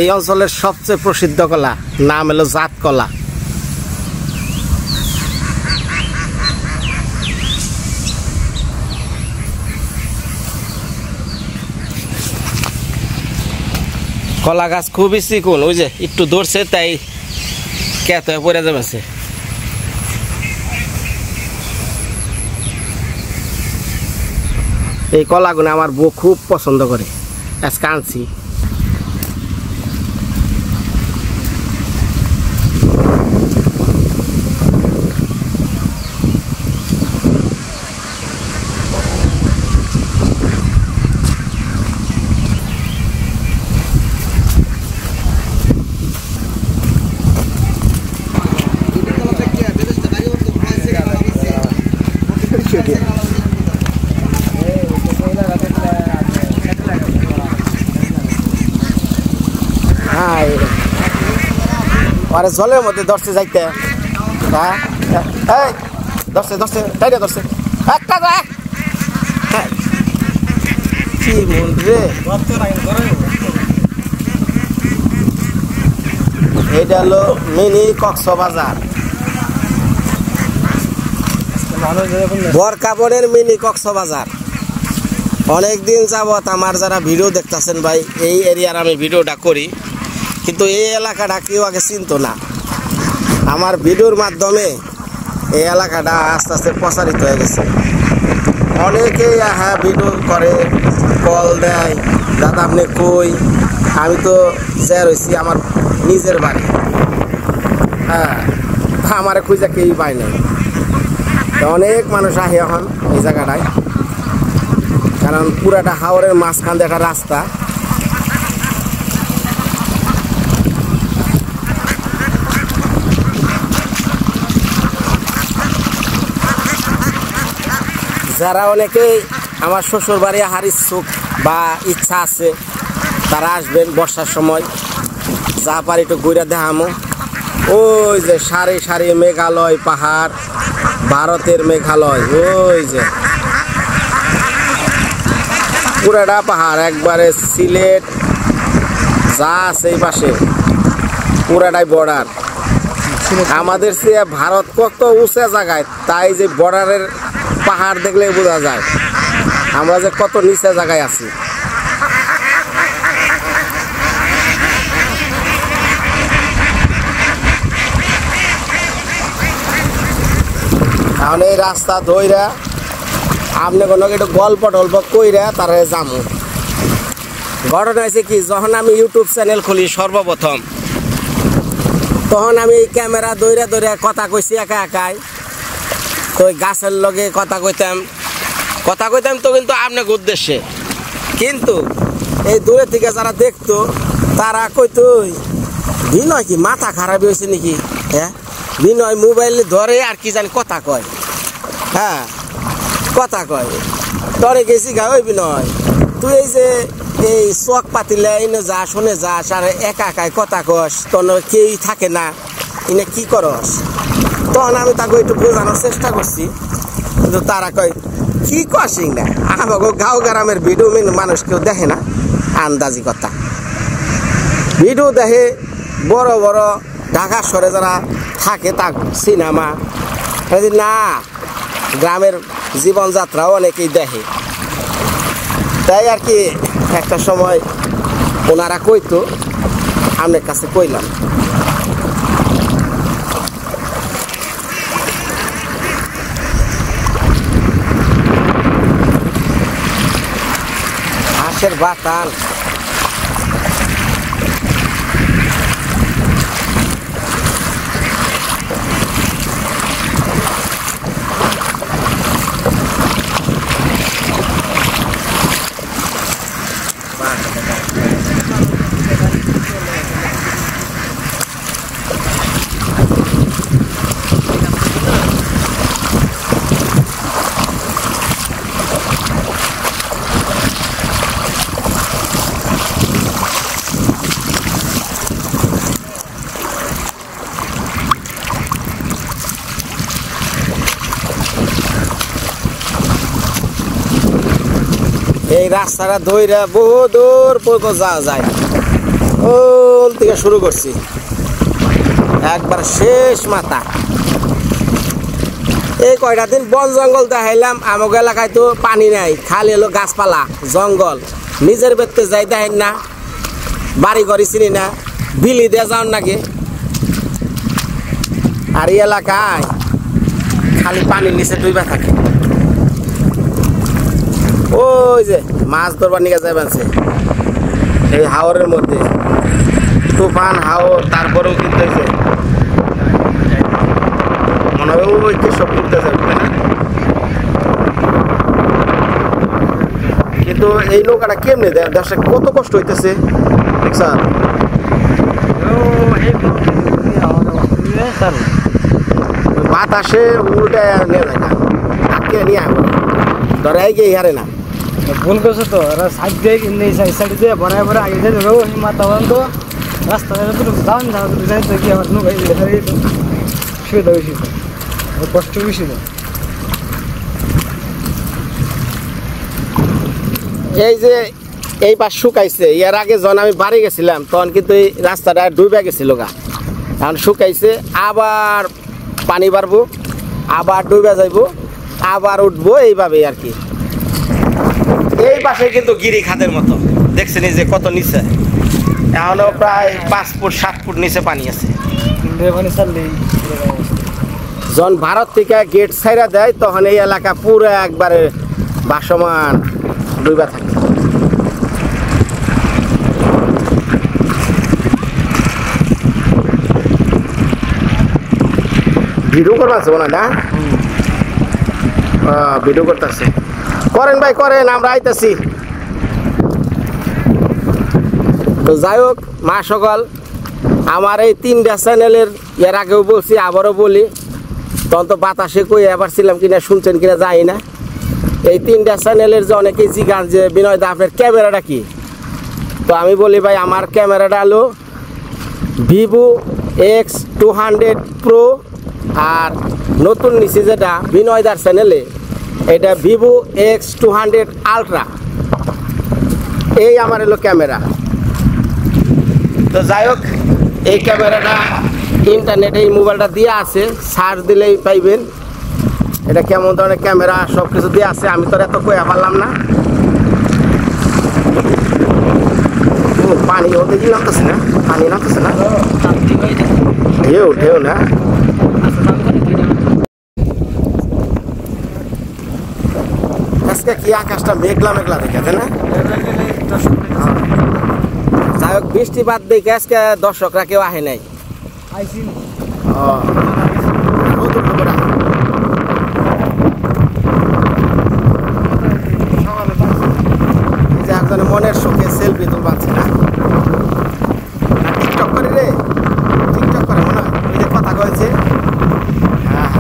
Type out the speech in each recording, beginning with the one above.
এই অঞ্চলের সবচেয়ে প্রসিদ্ধ কলা, নাম হলো জাত কলা। কলা গাছ খুবই চিকুন, ওই যে একটু ধরছে তাই কেত হয়ে পড়ে যাবে। এই কলাগুলো আমার বউ খুব পছন্দ করে, আজকে আনছি। আরে জলের মধ্যে ধরছে যাইতে, হ্যাঁ ধরছে ধরছে তাইটা ধরছে একটা কি মন রে। এইটা হলো মিনি কক্সবাজার, বরকাবনের মিনি কক্সবাজার। অনেকদিন যাবত আমার যারা ভিডিও দেখতেছেন ভাই, এই এরিয়ার আমি ভিডিওটা করি, কিন্তু এই এলাকাটা কেউ আগে চিনতো না। আমার ভিডিওর মাধ্যমে এই এলাকাটা আস্তে আস্তে প্রসারিত হয়ে গেছে। অনেকেই হ্যাঁ ভিডিও করে, কল দেয়, দাদা আপনি কই। আমি তো যা রয়েছি আমার নিজের বাড়ি, হ্যাঁ আমার খুঁজে কেউই পাই নাই। অনেক মানুষ আহে এখন এই জায়গাটায়, কারণ পুরাটা হাওরের মাঝখান দিয়ে একটা রাস্তা। যারা অনেকেই আমার শ্বশুর বাড়ি হারির সুখ বা ইচ্ছা আছে, তারা আসবেন বর্ষার সময়, যা পারি একটু ঘুরে দেখামো। ওই যে সারি সারি মেঘালয় পাহাড়, ভারতের মেঘালয়, ওই যে পুরাটা পাহাড়, একবারে সিলেট যা আছে এই পাশে পুরাটাই বর্ডার। আমাদের সে ভারত কত উঁচা জায়গায়, তাই যে বর্ডারের পাহাড় দেখলে বোঝা যায় আমরা যে কত নিচে জায়গায় আছি। কারণ এই রাস্তা ধইরা আপনি কোনো একটু গল্প টল্প কইরা তারা যাবো। ঘটনা হয়েছে কি, যখন আমি ইউটিউব চ্যানেল খুলি সর্বপ্রথম, তখন আমি এই ক্যামেরা দৌড়া দৌড়া কথা কইছি একা একাই। তো ওই গাছের লগে কথা কইতাম তো কিন্তু আপনাকে উদ্দেশ্যে, কিন্তু এই দূরে থেকে যারা দেখতো তারা কইতো বিনয় কি মাথা খারাপ হয়েছে নাকি, হ্যাঁ বিনয় মোবাইল ধরে আর কি জানি কথা কয়, হ্যাঁ কথা কয়। তরে গেছি গা, ওই বিনয় তুই এই যে এই চক পাতিলে এনে যা শুনে যাস আর একা একাই কথা কস, তোর কেউই থাকে না, এনে কি করস। তখন আমি তাকে একটু বোঝানোর চেষ্টা করছি, কিন্তু তারা কয় কি কসিং না, আমাকে গাঁও গ্রামের ভিডিও মানুষ কেউ দেখে না, আন্দাজি কথা ভিডিও দেখে। বড় বড় ঢাকা শহরে যারা থাকে তা সিনেমা না, গ্রামের জীবনযাত্রাও অনেকেই দেখে। তাই আর কি একটা সময় ওনারা কইতো, আপনার কাছে কইলাম। হাঁসের বাতান, এই রাস্তাটা ধইরা বহু দূর পর্যন্ত যাওয়া যায়। ও এখন থেকে শুরু করছি, একবার শেষ মাথা। এই কয়টা দিন বন জঙ্গল দেখাইলাম, আমাকে এলাকায় তো পানি নাই, খালি হলো গাছপালা জঙ্গল। নিজের বেড়তে যাই দেখেন না, বাড়ি ঘরে চিনি না, বিলি দিয়ে যান নাকি। আর এই এলাকায় খালি পানির নিচে ডুইবা থাকে। ওই যে মাছ ধরবার নিয়ে যাবেন এই হাওরের মধ্যে, তুফান হাওর, তারপরেও কিন্তু মনে হবে ওই সব করতে যাবে না। কিন্তু এই নৌকাটা কেমনে দেশে কত কষ্ট হইতেছে দেখছেন। বাতাসে উল্টে নিয়ে যায় না, আটকে নিয়ে আসবো ধরে গিয়ে হারে না। ভুল করছো তো, সাইড দিয়ে সাইড দিয়ে ভরায় ভরে আগে যেতে দেবো মাথা তো রাস্তা যান যাই তো কি আমার নৌকাই সুবিধা বেশি তো, কষ্ট বেশি তো। এই যে এই পাশ শুকাইছে, এর আগে যখন আমি বাড়ি গেছিলাম তখন কিন্তু এই রাস্তাটা ডুবে গেছিল গা, এখন শুকাইছে, আবার পানি বাড়বো, আবার ডুবে যাইব, আবার উঠবো, এইভাবে আর কি। এই পাশে কিন্তু গিরি খাদের মতো দেখছেন, এই যে কত নিচে, এখনো প্রায় 5 ফুট 7 ফুট নিচে পানি আছে। যখন ভারত থেকে গেট ছাইরা দেয় তখন এই এলাকা পুরো একবারে ভাসমান ডুবা থাকে। ভিডিও করতেছে মনে হয় না, ভিডিও করতেছে। করেন ভাই করেন, আমরা আইতেছি। তো যাই হোক মা সকল, আমার এই 3টা চ্যানেলের এর আগেও বলছি, আবারও বলি, তখন তো বাতাসে কই এবার ছিলাম কিনা শুনছেন কিনা যাই না। এই 3টা চ্যানেলের যে অনেকেই জিজ্ঞাসা যে বিনয় দা আপনার ক্যামেরাটা কি, তো আমি বলি ভাই আমার ক্যামেরাটা হলো ভিভো X200 Pro, আর নতুন নিচে যেটা বিনয় দার চ্যানেলে এটা ভিভো X200 Ultra, এই আমার হলো ক্যামেরা। তো যাই হোক এই ক্যামেরাটা ইন্টারনেটে এই মোবাইলটা দিয়ে আছে, সার্চ দিলেই পাইবেন এটা কেমন ধরনের ক্যামেরা, সব কিছু দিয়ে আছে। আমি তো এত কয়ে পারলাম না। পানি ওদের কি নামতেছে না, পানি নামতেছে না, ঢেউ ঢেউ না। আজকে কি আকাশটা মেঘলা মেঘলা দেখে না। যাই হোক বৃষ্টি বাদ দেখে আজকে দর্শকরা কেউ আহে নাই। একজনে মনের সুখে সেলফি তুলবাচ্ছে না, টিকটক করে রে, টিকটক করে মনে হয় ওই যে কথা কয়েছে। হ্যাঁ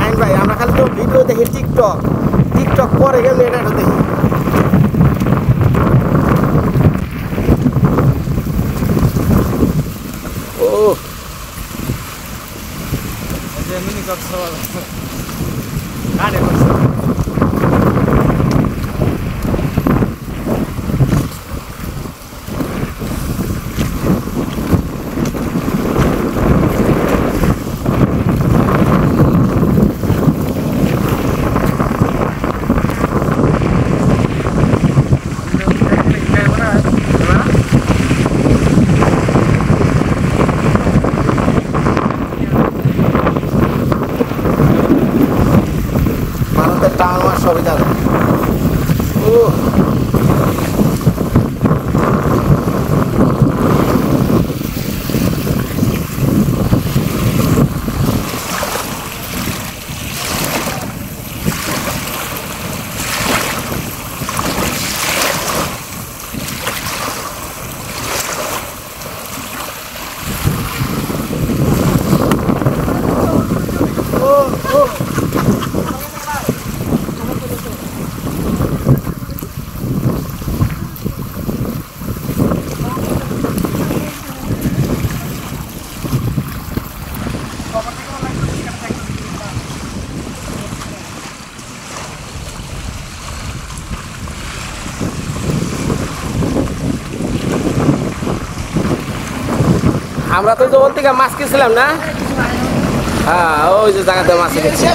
আইন ভাই, আমরা খালি তো ভিডিও দেখি, টিকটক টিকটক করে গেলে এটা দেখি। ও মিনি ভারতের টাউন আমার সবই যাবে। ও আমরা তো যখন থেকে মাছ কিনছিলাম না, হ্যাঁ ওই যে জায়গাতে মাছ কিনছি।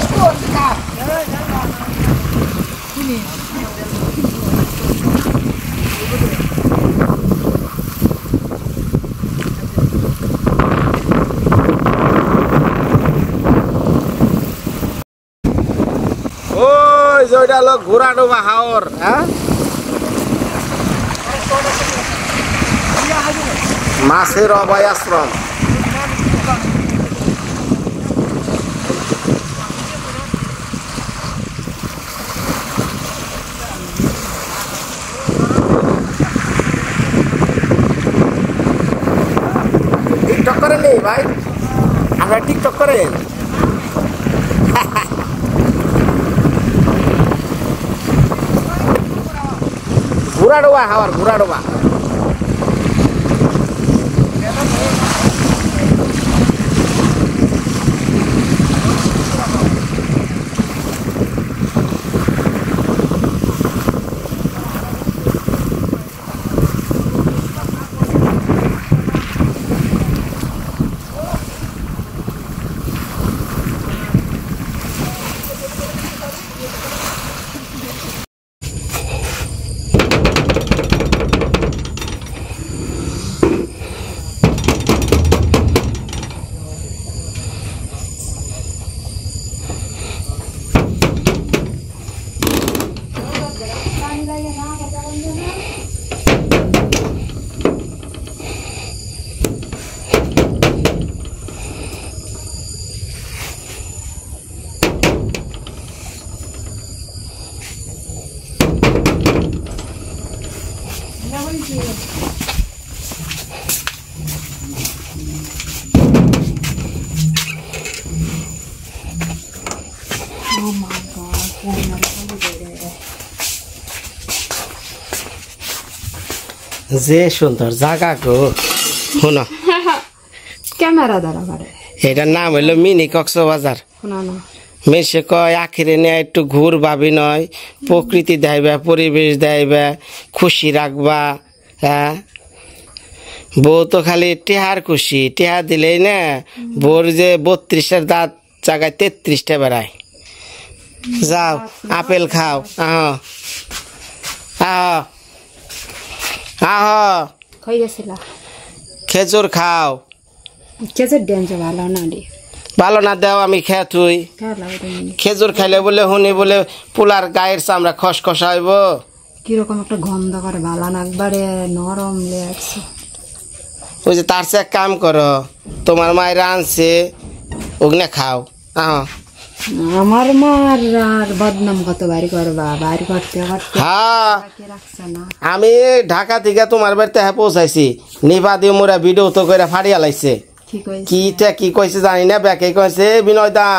ওই যে ওইটা হলো ঘোড়াডোবা হাওর। হ্যাঁ, মাছের অভয় আশ্রম। টিকটক করেন নি ভাই? আমরা টিকটক করেন? ঘোড়াডোবা হাওর, ঘোড়াডোবা। যে সুন্দর জায়গা গো। শোনো, ক্যামেরা দ্বারা পারে, এটার নাম হইলো মিনি কক্সবাজার। মেসে কয় আখিরে নিয়ে একটু ঘুর ভাবি নয়, প্রকৃতি দেয়বা, পরিবেশ দেয়বা, খুশি রাখবা। হ্যাঁ, বউ তো খালি টেহার খুশি, টেহা দিলেই না বউর যে 32টার দাঁত জায়গায় 33টা বেড়ায়। যাও আপেল খাও, আহ আহ আহ, কই গেছিলা? খেজুর খাও। খেজুর ডেঞ্জ ভালো না দি, ভালো না দেও আমি খেয়ে তুই। খেজুর খাইলে বলে শুনি বলে পোলার গায়ের চামড়া খসখসা হইব। কিরকম একটা গন্ধ করে, ভালো না, একবারে নরম লেগছে। ওই যে তার চেয়ে এক কাম করো, তোমার মায়ের আনছে ওগুলো খাও। আমার মার আর বদনাম কত বাড়ি করবা, বাড়ি করতে করতে হ্যাঁ, রাখছে না। আমি ঢাকা থেকে তোমার বাড়িতে পৌঁছাইছি, নিভা দিয়ে মোরা ভিডিও তো করে ফাড়িয়া লাইছে। কি কইছে জানি না, ব্যাকে কইছে বিনয় দা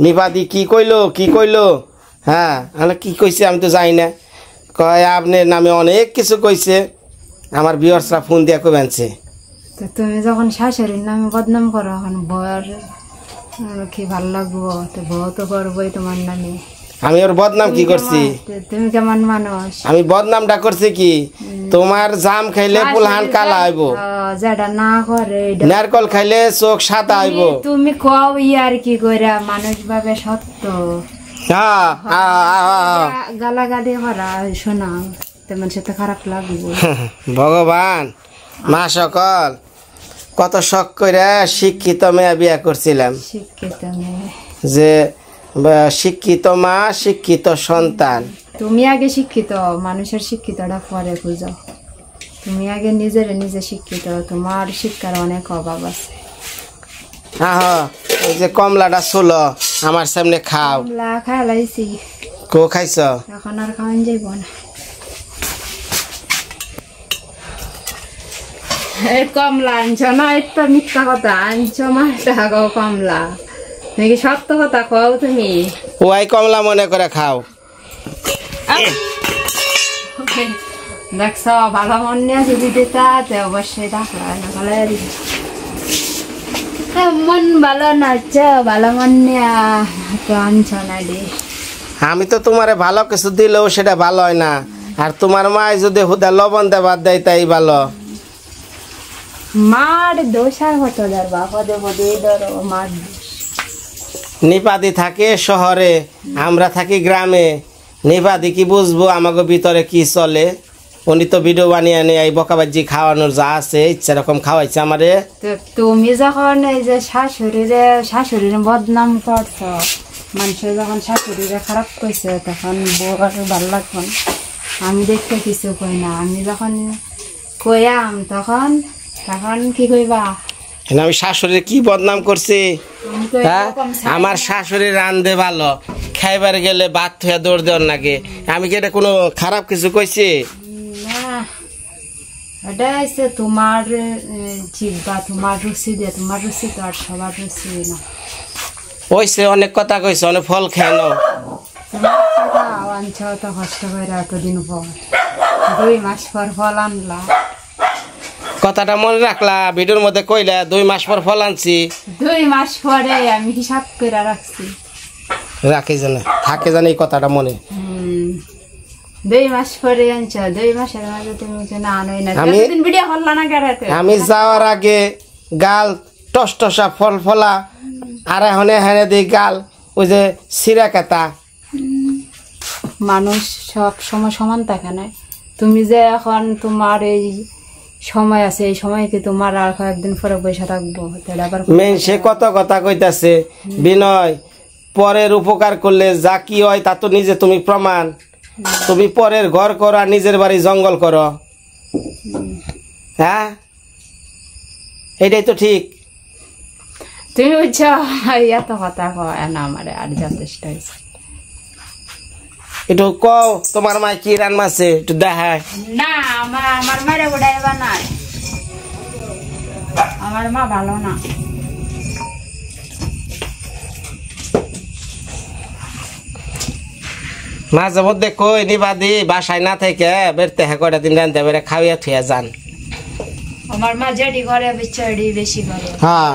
নিভা দি কি কইলো। হ্যাঁ, কি কইছে আমি তো জানি না। কয় আপনার নামে অনেক কিছু কইছে, আমার ভিউয়ার্সরা ফোন দিয়ে কইছে। তুমি যখন শাশুড়ির নামে বদনাম করো, এখন বর কি ভাল লাগবো? তো বউ তো করবোই তোমার নামে। আমি ওর বদনাম কি করছি? তুমি কেমন মানুষ? আমি বদনামটা করছি কি, তোমার জাম খাইলে পুলহান কালা হইব, যেটা না করে নারকল খাইলে চোখ সাদা হইব। তুমি কও ইয়ার কি কইরা, মানুষ ভাবে সত্য। গালাগালি করা শোনা তেমন সেটা খারাপ লাগবে। ভগবান, মা সকল কত শখ করে শিক্ষিত মেয়ে বিয়ে করছিলাম, শিক্ষিত মেয়ে, যে শিক্ষিত মা শিক্ষিত সন্তান। তুমি আগে শিক্ষিত, মানুষের শিক্ষিতটা পরে খুঁজো। তুমি আগে নিজে শিক্ষিত, তোমার শিক্ষার অনেক অভাব আছে। ওই যে কমলাটা ছিল আমার সামনে খাও। কমলা খাইলাইছি। কো খাইছ? এখন আর খাওয়ান যাইব না। কমলা আনছ না, একটা মিথ্যা কথা আনছ, মারটা গো কমলা, নাকি সত্য কথা কও তুমি? ওই কমলা মনে করে খাও। দেখছ ভালো মন নিয়ে যদি দিতা অবশ্যই মন ভালো নাচ, ভালো মন নিয়ে তো আনছ না রে। আমি তো তোমারে ভালো কিছু দিলেও সেটা ভালো হয় না, আর তোমার মায় যদি হুদা লবণ দেবার দেয় তাই ভালো। মার দোষ আর হতো যার বাপদে বদে ধরো মার দোষ। নিপাদি থাকে শহরে, আমরা থাকি গ্রামে। নিপাদি কি বুঝবো আমাকে ভিতরে কি চলে? উনি তো ভিডিও বানিয়ে নিয়ে এই বকাবাজি খাওয়ানোর যা আছে ইচ্ছা রকম খাওয়াইছে আমারে। তো তুমি যখন এই যে শাশুড়ির বদনাম করছো, মানুষের যখন শাশুড়িরে খারাপ করছে তখন বউ আর ভালো লাগবে না। আমি দেখতে কিছু কই না, আমি যখন কইয়াম তখন কি কইবা? আমি শাশুড়ির কি বদনাম করছি? আমি তো হ্যাঁ, এরকম আমার শাশুড়ি রান্ধে ভালো, খাইবার গেলে ভাত থুয়া দৌড় দেওয়ার নাকি। আমি কি এটা কোনো খারাপ কিছু কইছি? না, এটা হচ্ছে তোমার জিহ্বা, তোমার রুচি দিয়ে। তোমার রুচি তো আর সবার রুচি না। ওইসে অনেক কথা কইছে, অনেক ফল খেয়ে নাও। তোমার টাকা আনছ তো কষ্ট করে এতদিন পর, 2 মাস পর ফল আনলা। কথাটা মনে রাখলা, ভিডিওর মধ্যে কইলা 2 মাস পর ফল আনছি। 2 মাস পরে আমি হিসাব করে রাখছি। রাখে জানে, থাকে জানে এই কথাটা মনে। 2 মাস পরে আনছ, 2 মাসের মাঝে তুমি না আনোই না। আমি- এতদিন ভিডিও করলা না কেরাতে? আমি যাওয়ার আগে গাল টসটসা ফল ফলা, আর এখন এখানে দিই গাল ওই যে সিরা কাতা। মানুষ সব সময় সমান থাকে না। তুমি যে এখন তোমার এই সময় আছে, এই সময় কি তোমার আর কয়েকদিন পরে বসে থাকবো? তাহলে আবার মেন সে কত কথা কইতাছে। বিনয়, পরের উপকার করলে যা কি হয় তা তো নিজে তুমি প্রমাণ। তুমি পরের ঘর করো আর নিজের বাড়ি জঙ্গল করো, হ্যাঁ? এটাই তো ঠিক। তুমি বুঝছো, এত কথা কয় না আমারে, আর যথেষ্ট হয়েছে। একটু কও তোমার মা কি রান মাছে, একটু দেখায়। না, আমার মারে উড়াইবা না, আমার মা ভালো না। মাঝে মধ্যে কই নিবাদি বাসায় না থেকে বেরতে হ্যাঁ কয়টা দিন রানতে বেড়ে খাওয়াইয়া থুয়া যান। আমার মা যেটি করে বিচ্ছাড়ি বেশি করে। হ্যাঁ,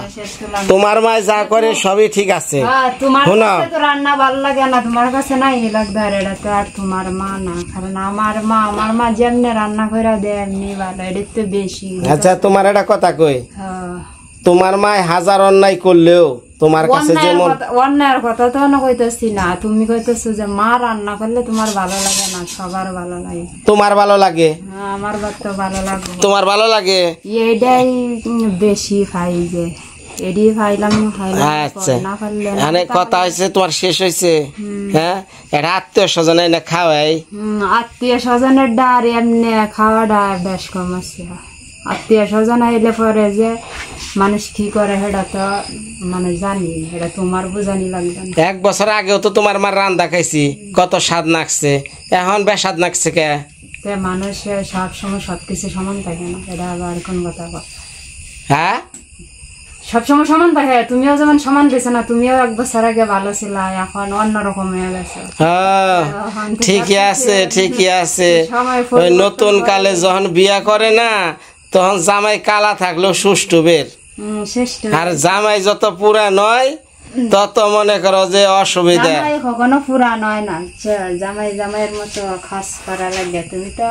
তোমার মা যা করে সবই ঠিক আছে। হ্যাঁ, তোমার শোনো, কাছে তো রান্না ভালো লাগে না, তোমার কাছে নাই লাগবে, আর এটা তো আর তোমার মা না। কারণ আমার মা যেমনি রান্না করে দেয় এমনি ভালো, এটা তো বেশি। আচ্ছা তোমার একটা কথা কই, হ্যাঁ, তোমার মা হাজার অন্যায় করলেও তোমার কাছে যেমন অন্যায়ের কথা তো না কইতেছি না, তুমি কইতেছো যে মা রান্না করলে তোমার ভালো লাগে না, সবার ভালো লাগে। তোমার ভালো লাগে, হ্যাঁ, আমার তো ভালো লাগবে। তোমার ভালো লাগে। এটাই বেশি খাই যে, এডি খাইলাম আচ্ছা, না পারলে না। মানে কথা হয়েছে তোমার শেষ হয়েছে। হ্যাঁ, এটা আত্মীয় স্বজন না খাওয়াই। আত্মীয় স্বজনের ডার এমনি খাওয়াটা বেশ কম আছে। আত্মীয় স্বজন আইলে পরে যে মানুষ কি করে সেটা তো মানে জানি, এটা তোমার বোঝানি লাগবে না। 1 বছর আগেও তো তোমার মার রান্দা খাইছি, কত স্বাদ লাগছে। এখন বেস্বাদ লাগছে কে? তে মানুষের সবসময় সবকিছু সমান থাকে না, এটা আবার কোন কথা কয়? হ্যাঁ, সবসময় সমান থাকে। তুমিও যেমন সমান পেয়েছো না, তুমিও 1 বছর আগে ভালো ছিল, এখন অন্যরকম হয়ে গেছে। হ্যাঁ, ঠিকই আছে, ঠিকই আছে। ওই নতুন কালে যখন বিয়া করে না, তখন জামাই কালা থাকলেও সুষ্ঠু বের, শ্রেষ্ঠ আর জামাই যত পুরা নয় তত মনে করো যে অসুবিধা। জামাই কখনো পুরা নয় না, জামাইয়ের মতো খাস করা লাগে। তুমি তো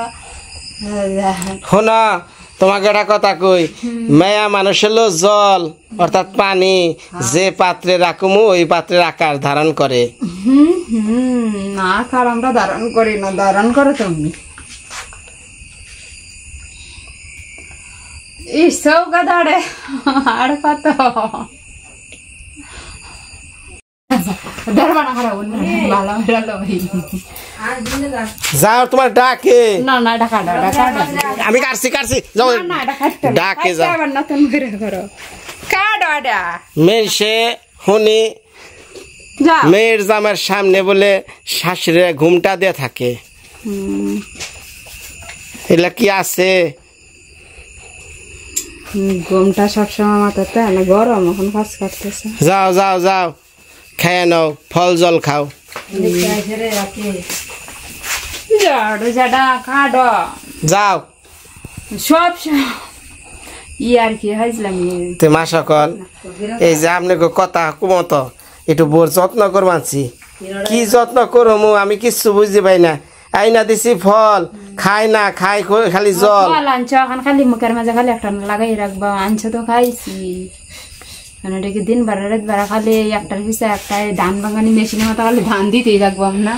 শোনা, তোমাকে একটা কথা কই, মায়া মানুষের লো জল অর্থাৎ পানি, যে পাত্রে রাখুমু ওই পাত্রের আকার ধারণ করে। না, আকার আমরা ধারণ করি না, ধারণ করো তুমি। চৌকা দাঁড়ে আর কত যাও, তোমার ডাকে। না না, ডাকা আমি কাটছি যাও, ডাকে যাও। নতুন করে করো, কাটা মেয়ে সে শুনি মেয়ের জামার সামনে বলে শাশুড়ে ঘুমটা দিয়ে থাকে, এগুলা কি আছে? ঘুমটা সবসময় মাথাতে না, গরম এখন কাজ করতেছে। যাও যাও যাও, খেয়ে নাও, ফল জল খাও। যাও সব আর কি হয়েছিলাম তে মা সকল, এই যে আপনাকে কথা কুমত একটু বোর যত্ন করবানছি, কি যত্ন করবো আমি কিচ্ছু বুঝতে পাই না। আইনা দিছি ফল খাই না খাই খালি জল ফল আনছো এখন খালি মুখের মাঝে খালি একটা লাগাই রাখবা আনছো তো খাইছি মানে এটাকে দিন বারে রাত বারা খালি একটার পিছিয়ে একটা ধান ভাঙানি মেশিনের মতো খালি ধান দিতেই রাখবো না।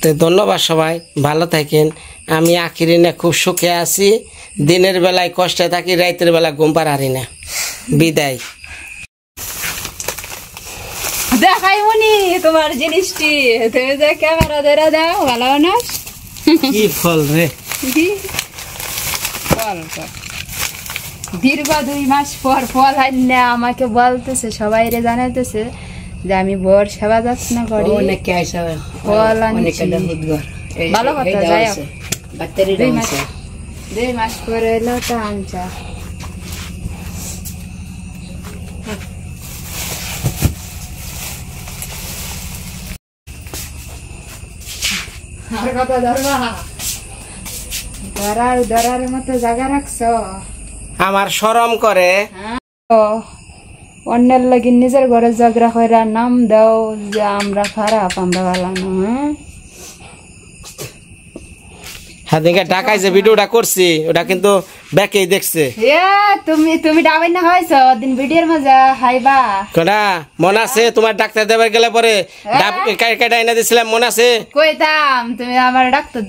তো ধন্যবাদ সবাই ভালো থাকেন। আমি আখিরিনে খুব সুখে আছি, দিনের বেলায় কষ্টে থাকি, রাতের বেলা ঘুম পারি না। বিদায়। দেখাই মনি তোমার জিনিসটি তুমি যে ক্যামেরা ধরে দাও ভালো না কি ফল রে ফল দীর্ঘ 2 মাস পর ফল আইনা আমাকে বলতেছে সবাই রে জানাইতেছে যে আমি বর সেবা যত্ন করি ফল আনছি ভালো কথা যাই 2 মাস পরে এলো তো আনছা আর কথা ধরার মতো জায়গা রাখছো আমার শরম করে অন্যের লাগি নিজের ঘরে ঝগড়া করে নাম দাও যে আমরা খারাপ আমরা ভালো না। হ্যাঁ দেখে ঢাকায় যে ভিডিওটা করছি ওটা কিন্তু ব্যাকেই দেখছে। তুমি ডাবাই না খাইছো দিন ভিডিওর মাঝে হাইবা কোনা মনে আছে তোমার ডাক্তার দেবার গেলে পরে ডাব কেটে এনে দিছিলাম মনে আছে কইতাম তুমি আমার ডাক্তার